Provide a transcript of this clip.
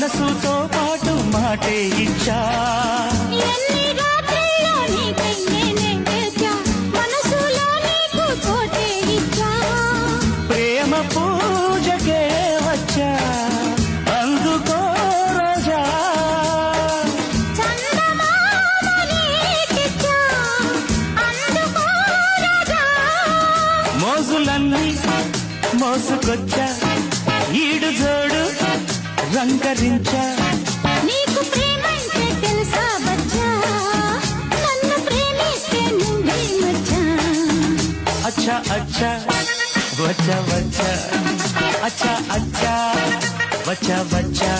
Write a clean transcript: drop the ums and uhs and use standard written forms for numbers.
మనసుతో పాటు మాటే ఇచ్చా ఎన్ని రాత్రుల్లో నీకై నేనే వేచా మనసులో నీకు చోటే ఇచ్చా ప్రేమ పూజకే వచ్చా అందుకో రోజా చందమామ నీకిచ్చా అందుకో రాజా మోజులన్నీ మోసుకొచ్చా ఈడు జోడు రంగరించా నీకు ప్రేమంటే తెలుసా బచ్చా నన్ను ప్రేమిస్తే నువ్వే మచ్చా అచ్చా అచ్చా వచ్చా వచ్చా అచ్చా అచ్చా వచ్చా వచ్చా